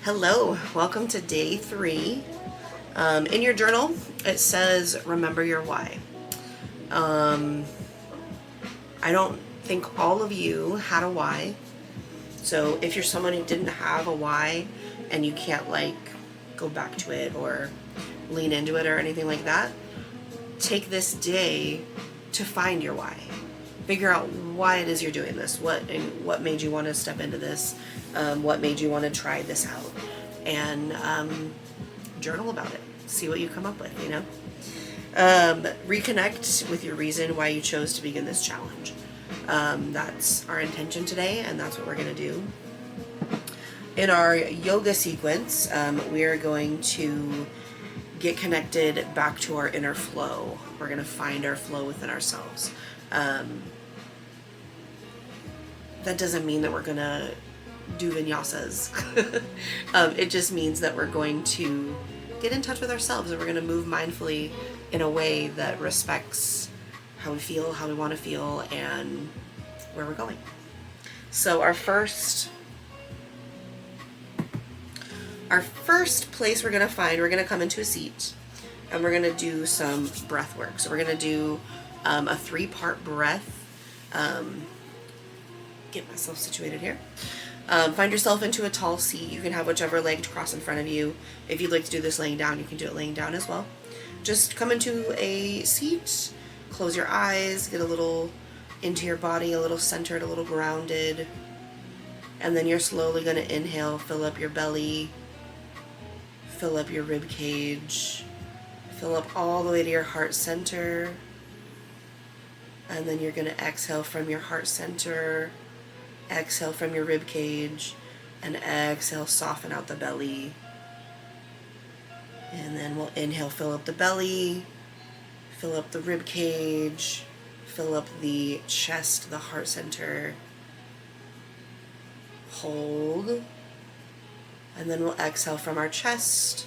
Hello, welcome to day 3. In your journal, it says, remember your why. I don't think all of you had a why. So if you're someone who didn't have a why and you can't go back to it or lean into it or anything like that, take this day to find your why. Figure out why it is you're doing this. What made you want to step into this? What made you want to try this out? And journal about it. See what you come up with, Reconnect with your reason why you chose to begin this challenge. That's our intention today, and that's what we're going to do. In our yoga sequence, we are going to get connected back to our inner flow. We're going to find our flow within ourselves. That doesn't mean that we're going to do vinyasas. It just means that we're going to get in touch with ourselves, and we're going to move mindfully in a way that respects how we feel, how we want to feel, and where we're going. So our first place we're going to come into a seat, and we're going to do some breath work. So we're going to do a 3-part breath. Get myself situated here. Find yourself into a tall seat. You can have whichever leg to cross in front of you. If you'd like to do this laying down, you can do it laying down as well. Just come into a seat, close your eyes, get a little into your body, a little centered, a little grounded. And then you're slowly going to inhale, fill up your belly, fill up your rib cage, fill up all the way to your heart center. And then you're going to exhale from your heart center, exhale from your rib cage, and exhale, soften out the belly. And then we'll inhale, fill up the belly, fill up the rib cage, fill up the chest, the heart center. Hold. And then we'll exhale from our chest,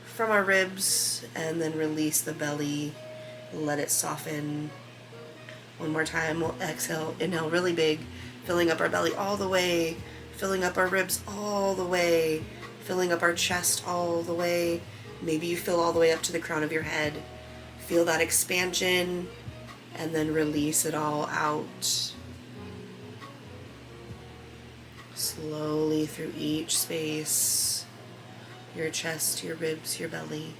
from our ribs, and then release the belly. Let it soften. One more time, we'll exhale, inhale really big, filling up our belly all the way, filling up our ribs all the way, filling up our chest all the way. Maybe you fill all the way up to the crown of your head. Feel that expansion, and then release it all out. Slowly through each space, your chest, your ribs, your belly.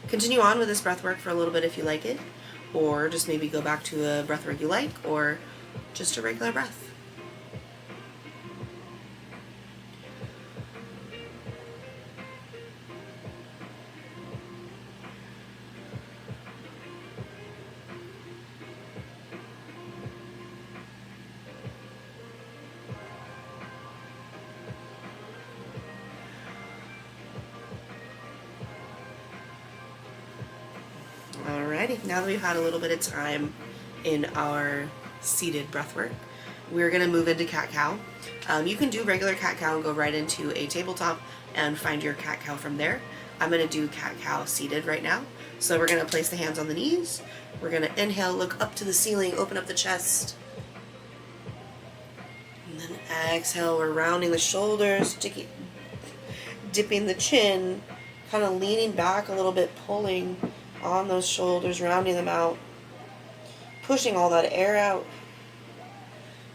Continue on with this breath work for a little bit if you like it, or just maybe go back to a breath work you like, or just a regular breath. Alrighty, now that we've had a little bit of time in our seated breath work, we're going to move into cat-cow. You can do regular cat-cow and go right into a tabletop and find your cat-cow from there. I'm going to do cat-cow seated right now. So we're going to place the hands on the knees. We're going to inhale, look up to the ceiling, open up the chest. And then exhale, we're rounding the shoulders, dipping the chin, kind of leaning back a little bit, pulling on those shoulders, rounding them out, pushing all that air out,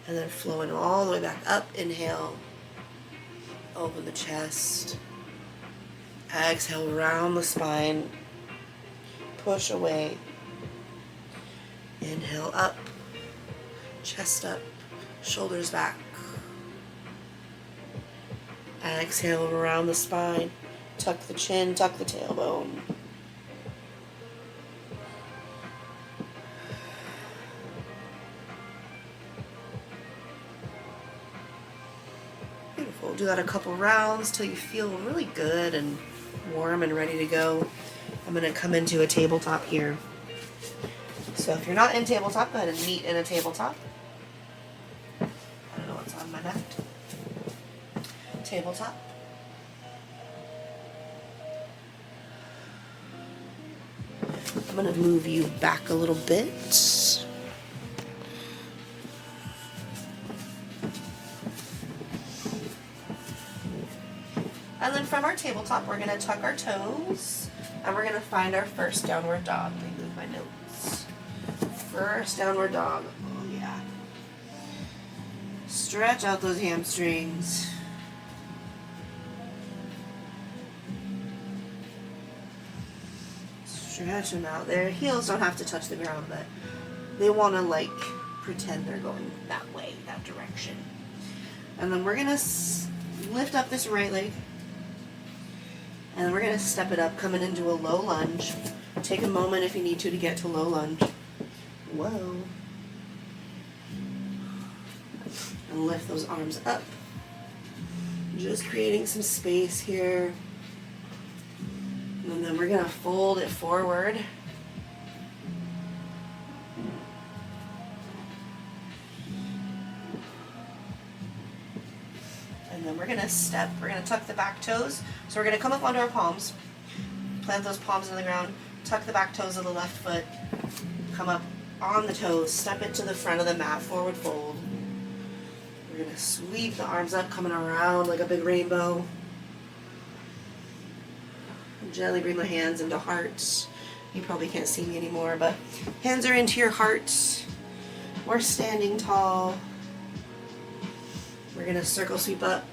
and then flowing all the way back up. Inhale, open the chest, exhale, round the spine, push away, inhale up, chest up, shoulders back, exhale, around the spine, tuck the chin, tuck the tailbone. Beautiful. Do that a couple rounds till you feel really good and warm and ready to go. I'm going to come into a tabletop here. So if you're not in tabletop, go ahead and meet in a tabletop. I don't know what's on my mat. Tabletop. I'm going to move you back a little bit. then from our tabletop, we're going to tuck our toes, and we're going to find our first downward dog. Let me move my notes. First downward dog. Oh, yeah. Stretch out those hamstrings. Stretch them out. Their heels don't have to touch the ground, but they want to, like, pretend they're going that way, that direction. And then we're going to lift up this right leg. And we're going to step it up, coming into a low lunge. Take a moment if you need to get to low lunge. Whoa. And lift those arms up. Just creating some space here. And then we're going to fold it forward. And then we're going to step, we're going to tuck the back toes. So we're going to come up onto our palms, plant those palms in the ground, tuck the back toes of the left foot, come up on the toes, step it to the front of the mat, forward fold. We're going to sweep the arms up, coming around like a big rainbow. Gently bring my hands into hearts. You probably can't see me anymore, but hands are into your hearts. We're standing tall. We're going to circle sweep up.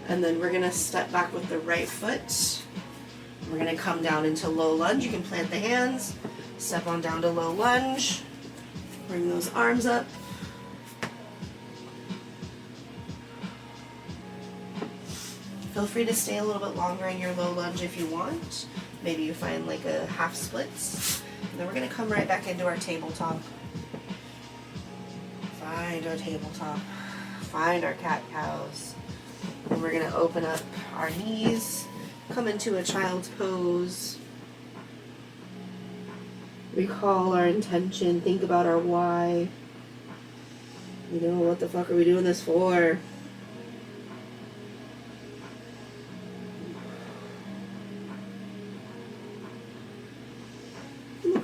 And then we're going to step back with the right foot. We're going to come down into low lunge. You can plant the hands. Step on down to low lunge. Bring those arms up. Feel free to stay a little bit longer in your low lunge if you want. Maybe you find like a half splits. And then we're going to come right back into our tabletop. Find our tabletop. Find our cat-cows. And we're going to open up our knees. Come into a child's pose. Recall our intention. Think about our why. You know, what the fuck are we doing this for?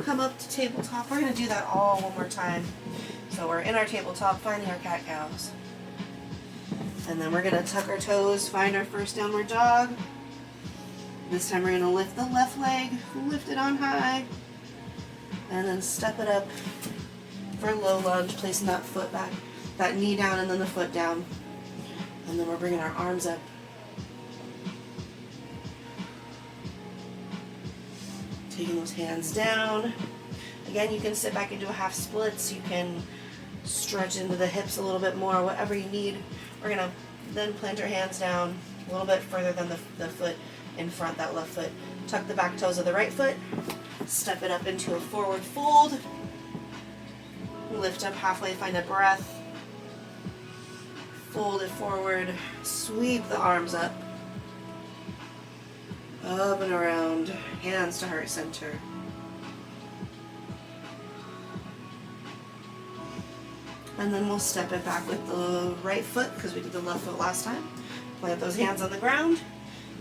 Come up to tabletop. We're going to do that all one more time. So we're in our tabletop, finding our cat-cows. And then we're going to tuck our toes, find our first downward dog. This time we're going to lift the left leg, lift it on high. And then step it up for low lunge, placing that foot back, that knee down and then the foot down. And then we're bringing our arms up. Taking those hands down. Again, you can sit back into a half splits. You can stretch into the hips a little bit more, whatever you need. We're going to then plant our hands down a little bit further than the foot in front, that left foot. Tuck the back toes of the right foot. Step it up into a forward fold. Lift up halfway, find a breath. Fold it forward. Sweep the arms up. Up and around, hands to heart center. And then we'll step it back with the right foot because we did the left foot last time. Plant those hands on the ground.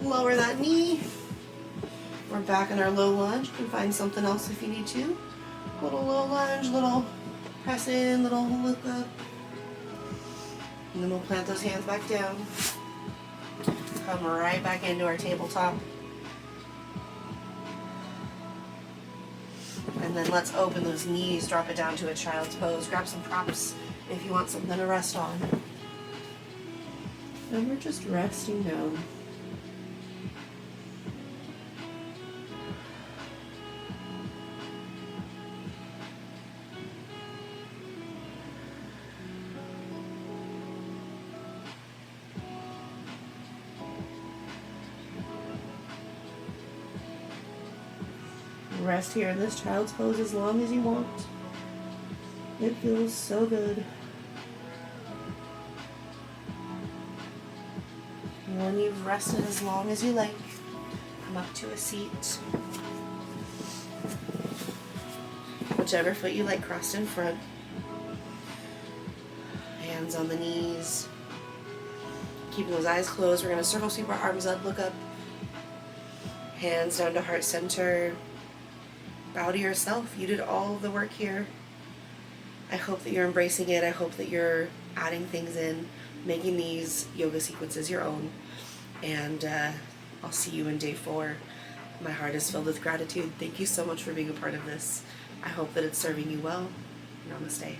Lower that knee. We're back in our low lunge. You can find something else if you need to. Little low lunge, little press in, little look up. And then we'll plant those hands back down. Come right back into our tabletop. And then let's open those knees, drop it down to a child's pose. Grab some props if you want something to rest on. And we're just resting down. Rest here in this child's pose as long as you want. It feels so good. And when you've rested as long as you like, come up to a seat. Whichever foot you like crossed in front. Hands on the knees. Keeping those eyes closed. We're going to circle sweep our arms up, look up. Hands down to heart center. Bow to yourself. You did all of the work here. I hope that you're embracing it. I hope that you're adding things in, making these yoga sequences your own. And I'll see you in day 4. My heart is filled with gratitude. Thank you so much for being a part of this. I hope that it's serving you well. Namaste.